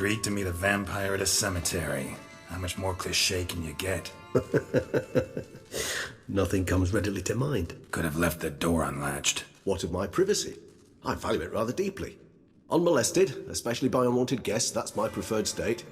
agreed to meet a vampire at a cemetery. How much more cliché can you get? Nothing comes readily to mind. Could have left the door unlatched. What of my privacy? I value it rather deeply. Unmolested, especially by unwanted guests, that's my preferred state.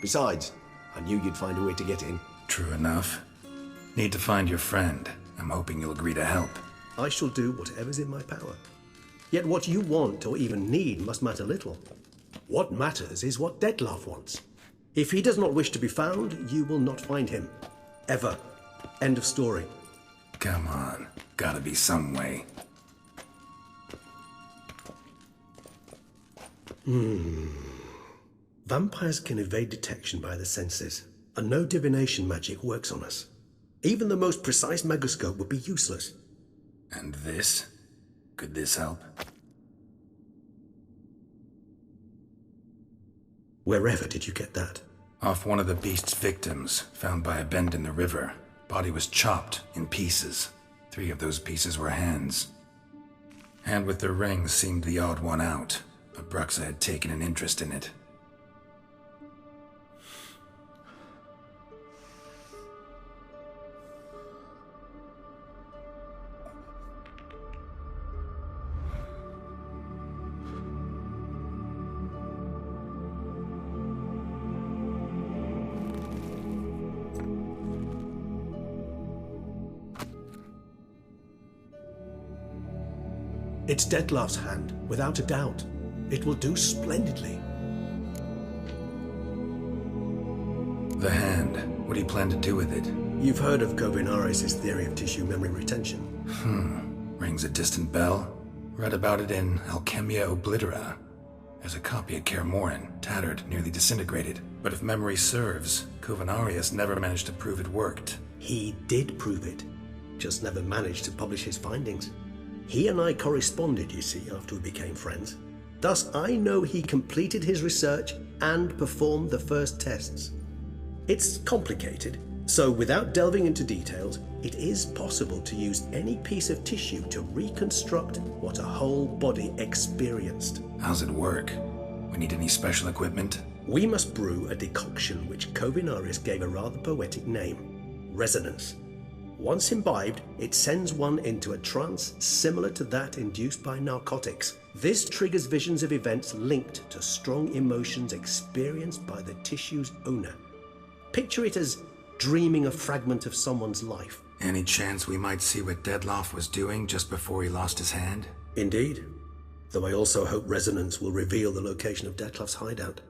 Besides, I knew you'd find a way to get in. True enough. Need to find your friend. I'm hoping you'll agree to help. I shall do whatever's in my power. Yet what you want or even need must matter little. What matters is what Dettlaff wants. If he does not wish to be found, you will not find him. Ever. End of story. Come on. Gotta be some way. Vampires can evade detection by the senses, and no divination magic works on us. Even the most precise megascope would be useless. And this? Could this help? Wherever did you get that? Off one of the beast's victims, found by a bend in the river. Body was chopped in pieces. 3 of those pieces were hands. Hand with the ring seemed the odd one out, but Bruxa had taken an interest in it. It's Dettlaff's hand, without a doubt. It will do splendidly. The hand. What do you plan to do with it? You've heard of Kovinaris' theory of tissue memory retention. Rings a distant bell. Read about it in Alchemia Oblitera. There's a copy at Kaer Morhen, tattered, nearly disintegrated. But if memory serves, Kovinaris never managed to prove it worked. He did prove it, just never managed to publish his findings. He and I corresponded, you see, after we became friends. Thus, I know he completed his research and performed the first tests. It's complicated, so without delving into details, it is possible to use any piece of tissue to reconstruct what a whole body experienced. How's it work? We need any special equipment? We must brew a decoction which Kovinaris gave a rather poetic name: resonance. Once imbibed, it sends one into a trance similar to that induced by narcotics. This triggers visions of events linked to strong emotions experienced by the tissue's owner. Picture it as dreaming a fragment of someone's life. Any chance we might see what Dettlaff was doing just before he lost his hand? Indeed. Though I also hope resonance will reveal the location of Dettlaff's hideout.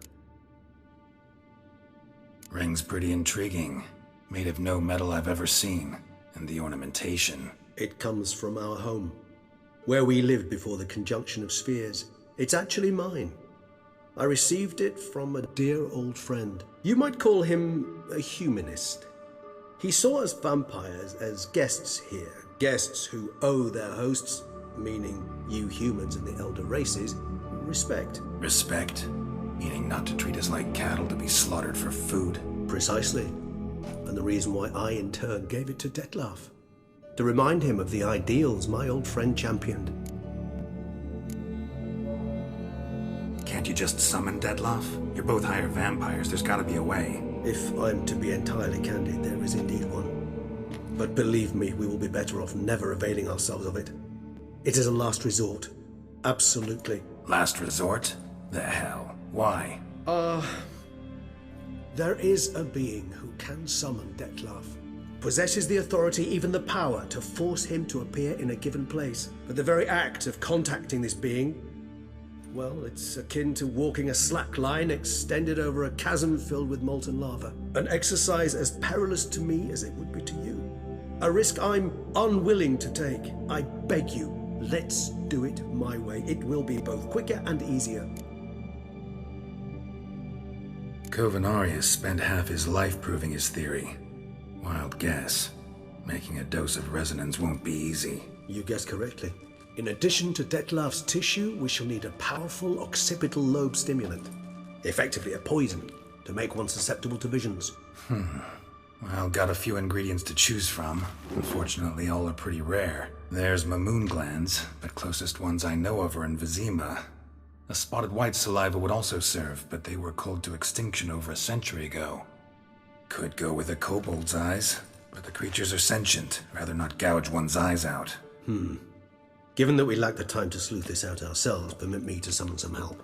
Ring's pretty intriguing. Made of no metal I've ever seen. And the ornamentation. It comes from our home, where we lived before the conjunction of spheres. It's actually mine. I received it from a dear old friend. You might call him a humanist. He saw us vampires as guests here, guests who owe their hosts, meaning you humans and the elder races, respect. Respect? Meaning not to treat us like cattle to be slaughtered for food? Precisely. And the reason why I, in turn, gave it to Dettlaff. To remind him of the ideals my old friend championed. Can't you just summon Dettlaff? You're both higher vampires, there's gotta be a way. If I'm to be entirely candid, there is indeed one. But believe me, we will be better off never availing ourselves of it. It is a last resort. Absolutely. Last resort? The hell? Why? There is a being who can summon Dettlaff. Possesses the authority, even the power, to force him to appear in a given place. But the very act of contacting this being, well, it's akin to walking a slack line extended over a chasm filled with molten lava. An exercise as perilous to me as it would be to you. A risk I'm unwilling to take. I beg you, let's do it my way. It will be both quicker and easier. Kovinaris spent half his life proving his theory. Wild guess. Making a dose of resonance won't be easy. You guessed correctly. In addition to Dettlaff's tissue, we shall need a powerful occipital lobe stimulant. Effectively a poison, to make one susceptible to visions. Well, got a few ingredients to choose from. Unfortunately, all are pretty rare. There's Mamoon glands, but closest ones I know of are in Vizima. A spotted white saliva would also serve, but they were cold to extinction over a century ago. Could go with a kobold's eyes, but the creatures are sentient. Rather not gouge one's eyes out. Given that we lack the time to sleuth this out ourselves, permit me to summon some help.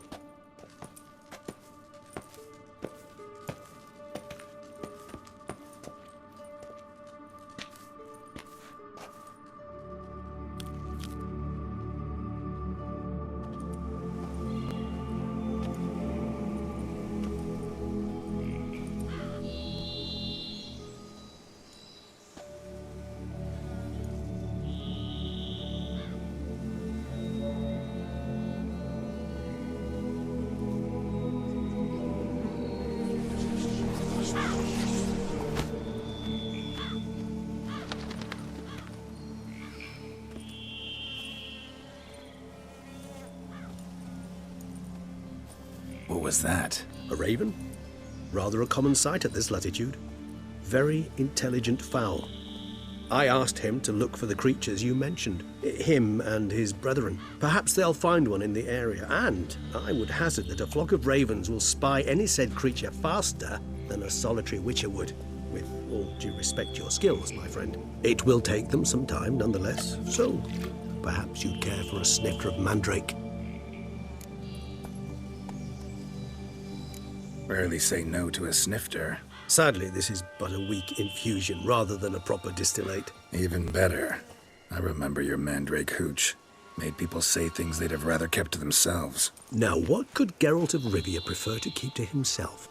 What was that? A raven? Rather a common sight at this latitude. Very intelligent fowl. I asked him to look for the creatures you mentioned. Him and his brethren. Perhaps they'll find one in the area, and I would hazard that a flock of ravens will spy any said creature faster than a solitary witcher would. With all due respect to your skills, my friend. It will take them some time, nonetheless, so perhaps you'd care for a snifter of mandrake. Rarely say no to a snifter. Sadly, this is but a weak infusion rather than a proper distillate. Even better. I remember your mandrake hooch. Made people say things they'd have rather kept to themselves. Now, what could Geralt of Rivia prefer to keep to himself?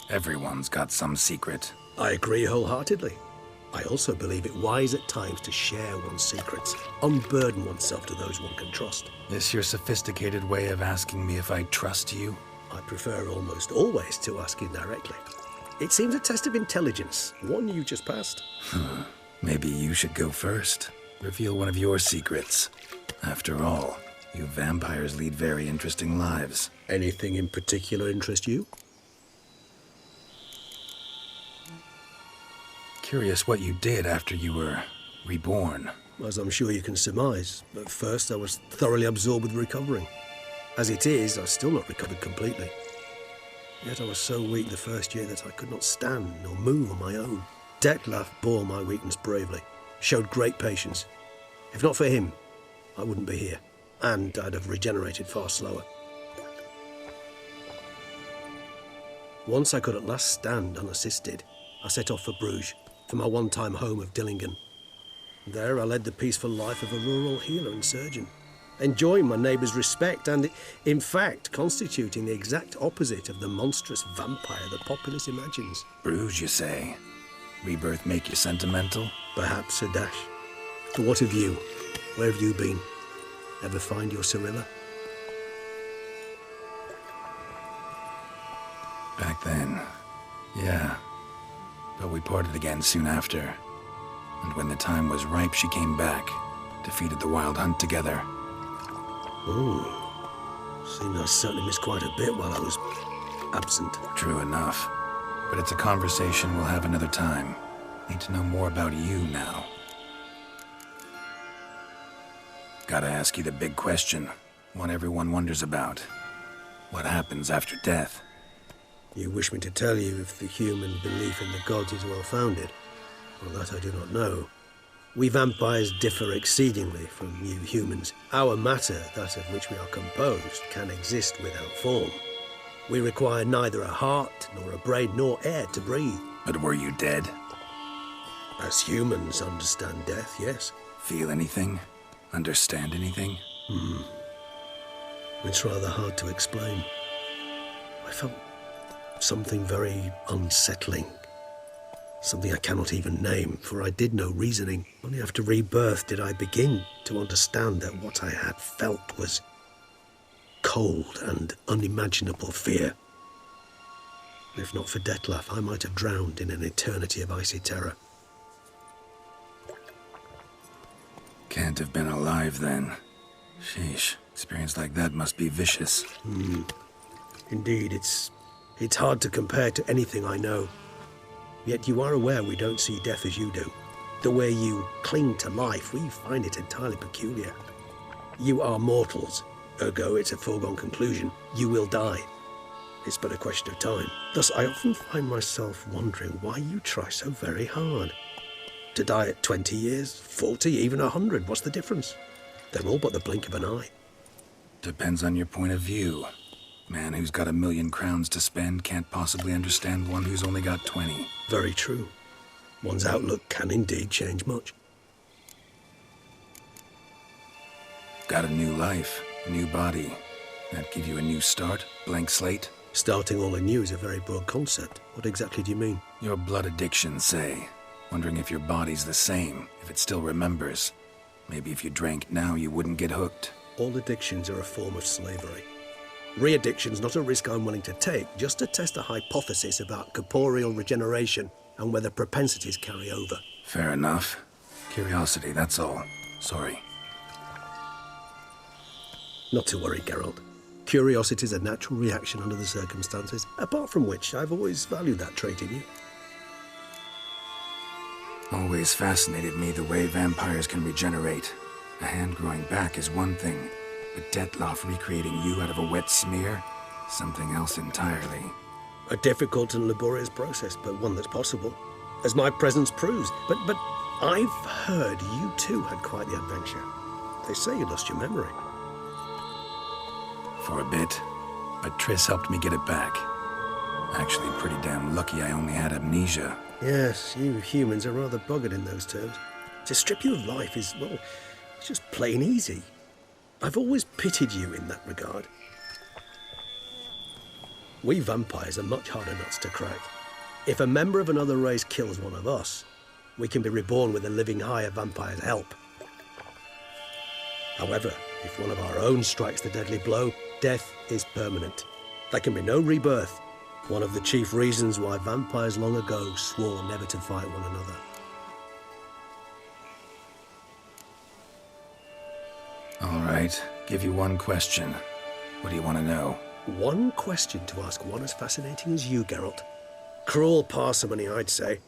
Everyone's got some secret. I agree wholeheartedly. I also believe it wise at times to share one's secrets, unburden oneself to those one can trust. This your sophisticated way of asking me if I trust you? I prefer almost always to ask indirectly. It seems a test of intelligence, one you just passed. Maybe you should go first. Reveal one of your secrets. After all, you vampires lead very interesting lives. Anything in particular interest you? Curious what you did after you were reborn. As I'm sure you can surmise, at first I was thoroughly absorbed with recovering. As it is, I've still not recovered completely. Yet I was so weak the first year that I could not stand or move on my own. Detlef bore my weakness bravely, showed great patience. If not for him, I wouldn't be here, and I'd have regenerated far slower. Once I could at last stand unassisted, I set off for Bruges, for my one-time home of Dillingen. There I led the peaceful life of a rural healer and surgeon, enjoying my neighbours' respect and, in fact, constituting the exact opposite of the monstrous vampire the populace imagines. Bruges, you say? Rebirth make you sentimental? Perhaps a dash. But what of you? Where have you been? Ever find your Cyrilla? Back then, yeah. But we parted again soon after. And when the time was ripe, she came back. Defeated the Wild Hunt together. Seemed I certainly missed quite a bit while I was absent. True enough. But it's a conversation we'll have another time. Need to know more about you now. Gotta ask you the big question. One everyone wonders about. What happens after death? You wish me to tell you if the human belief in the gods is well-founded? Well, that I do not know. We vampires differ exceedingly from you humans. Our matter, that of which we are composed, can exist without form. We require neither a heart, nor a brain, nor air to breathe. But were you dead? As humans understand death, yes. Feel anything? Understand anything? It's rather hard to explain. I felt something very unsettling. Something I cannot even name, for I did no reasoning. Only after rebirth did I begin to understand that what I had felt was cold and unimaginable fear. If not for Detlef, I might have drowned in an eternity of icy terror. Can't have been alive then. Sheesh, experience like that must be vicious. Indeed, it's hard to compare to anything I know. Yet you are aware we don't see death as you do. The way you cling to life, we find it entirely peculiar. You are mortals, ergo it's a foregone conclusion. You will die. It's but a question of time. Thus, I often find myself wondering why you try so very hard. To die at 20 years, 40, even 100, what's the difference? They're all but the blink of an eye. Depends on your point of view. Man who's got 1,000,000 crowns to spend can't possibly understand one who's only got 20. Very true. One's outlook can indeed change much. Got a new life, a new body. That give you a new start, blank slate? Starting all anew is a very broad concept. What exactly do you mean? Your blood addiction, say. Wondering if your body's the same, if it still remembers. Maybe if you drank now, you wouldn't get hooked. All addictions are a form of slavery. Re-addiction's not a risk I'm willing to take, just to test a hypothesis about corporeal regeneration and whether propensities carry over. Fair enough. Curiosity, that's all. Sorry. Not to worry, Geralt. Curiosity is a natural reaction under the circumstances, apart from which I've always valued that trait in you. Always fascinated me the way vampires can regenerate. A hand growing back is one thing, but Detloff recreating you out of a wet smear? Something else entirely. A difficult and laborious process, but one that's possible, as my presence proves. But I've heard you too had quite the adventure. They say you lost your memory. For a bit, but Triss helped me get it back. Actually pretty damn lucky I only had amnesia. Yes, you humans are rather buggered in those terms. To strip you of life is, well, it's just plain easy. I've always pitied you in that regard. We vampires are much harder nuts to crack. If a member of another race kills one of us, we can be reborn with a living higher vampire's help. However, if one of our own strikes the deadly blow, death is permanent. There can be no rebirth. One of the chief reasons why vampires long ago swore never to fight one another. All right, give you one question. What do you want to know? One question to ask one as fascinating as you, Geralt. Cruel parsimony, I'd say,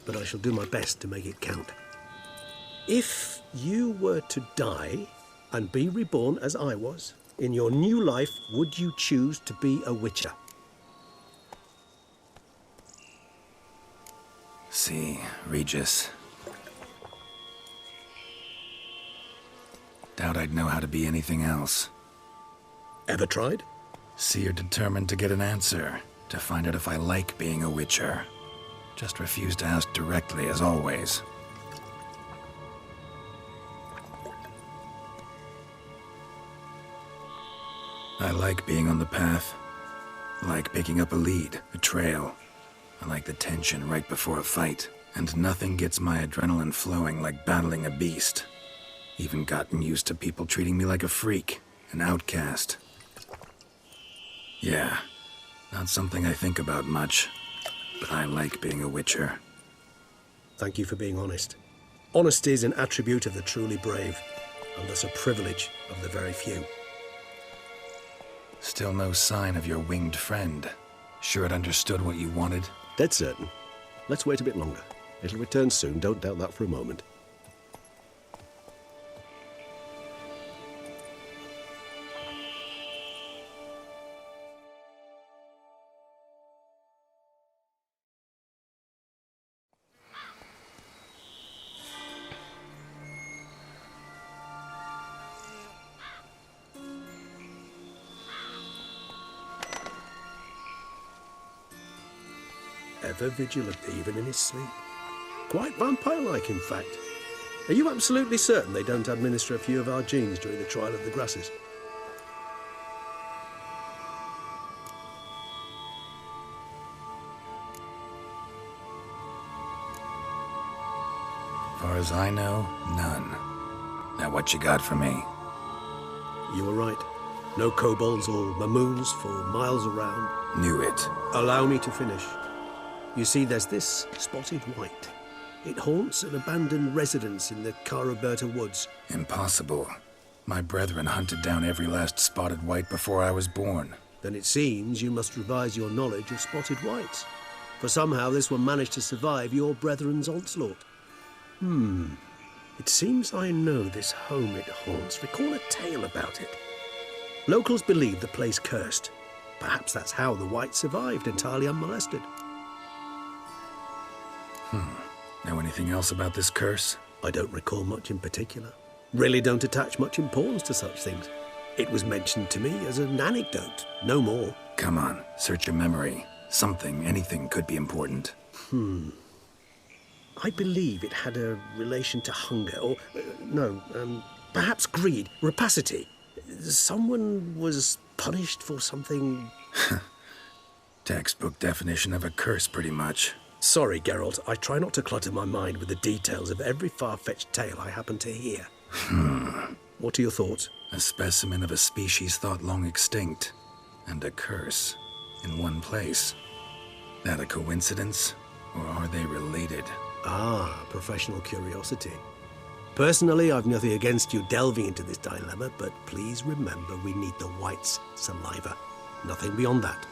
but I shall do my best to make it count. If you were to die and be reborn as I was, in your new life, would you choose to be a witcher? See, Regis. Doubt I'd know how to be anything else. Ever tried? See, you're determined to get an answer, to find out if I like being a witcher. Just refuse to ask directly, as always. I like being on the path. I like picking up a lead, a trail. I like the tension right before a fight. And nothing gets my adrenaline flowing like battling a beast. Even gotten used to people treating me like a freak, an outcast. Yeah, not something I think about much, but I like being a witcher. Thank you for being honest. Honesty is an attribute of the truly brave, and thus a privilege of the very few. Still no sign of your winged friend. Sure it understood what you wanted? Dead certain. Let's wait a bit longer. It'll return soon, don't doubt that for a moment. Ever vigilant, even in his sleep. Quite vampire-like, in fact. Are you absolutely certain they don't administer a few of our genes during the trial of the grasses? Far as I know, none. Now what you got for me? You were right. No kobolds or mamoons for miles around. Knew it. Allow me to finish. You see, there's this spotted white. It haunts an abandoned residence in the Caraberta woods. Impossible. My brethren hunted down every last spotted white before I was born. Then it seems you must revise your knowledge of spotted whites. for somehow this one managed to survive your brethren's onslaught. It seems I know this home it haunts. Recall a tale about it. Locals believe the place cursed. Perhaps that's how the White survived entirely unmolested. Know anything else about this curse? I don't recall much in particular. Really don't attach much importance to such things. It was mentioned to me as an anecdote, no more. Come on, search your memory. Something, anything could be important. I believe it had a relation to hunger, or, perhaps greed, rapacity. Someone was punished for something... Textbook definition of a curse, pretty much. Sorry, Geralt, I try not to clutter my mind with the details of every far-fetched tale I happen to hear. What are your thoughts? A specimen of a species thought long extinct, and a curse, in one place. That a coincidence, or are they related? Ah, professional curiosity. Personally, I've nothing against you delving into this dilemma, but please remember we need the White's saliva. Nothing beyond that.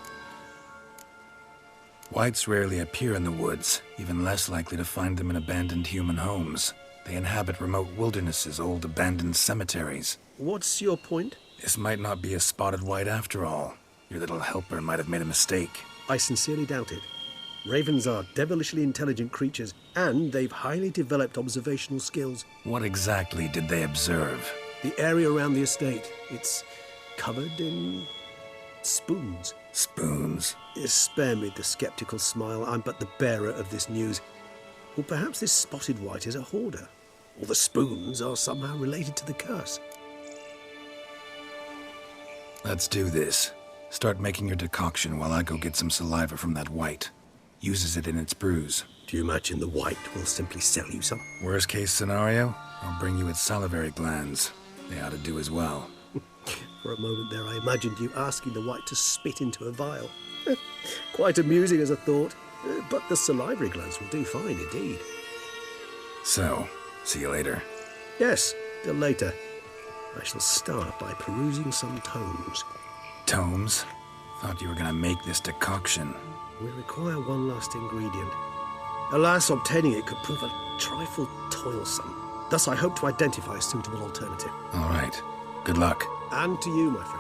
Whites rarely appear in the woods, even less likely to find them in abandoned human homes. They inhabit remote wildernesses, old abandoned cemeteries. What's your point? This might not be a spotted white after all. Your little helper might have made a mistake. I sincerely doubt it. Ravens are devilishly intelligent creatures, and they've highly developed observational skills. What exactly did they observe? The area around the estate, it's covered in spoons. Spoons? Spare me the skeptical smile. I'm but the bearer of this news. Or perhaps this spotted white is a hoarder. Or the spoons are somehow related to the curse. Let's do this. Start making your decoction while I go get some saliva from that white. Uses it in its brews. Do you imagine the white will simply sell you some? Worst case scenario, I'll bring you its salivary glands. They ought to do as well. For a moment there, I imagined you asking the white to spit into a vial. Quite amusing as a thought, but the salivary glands will do fine indeed. So, see you later. Yes, till later. I shall start by perusing some tomes. Tomes? Thought you were gonna make this decoction. We require one last ingredient. Alas, obtaining it could prove a trifle toilsome. Thus, I hope to identify a suitable alternative. All right. Good luck. And to you, my friend.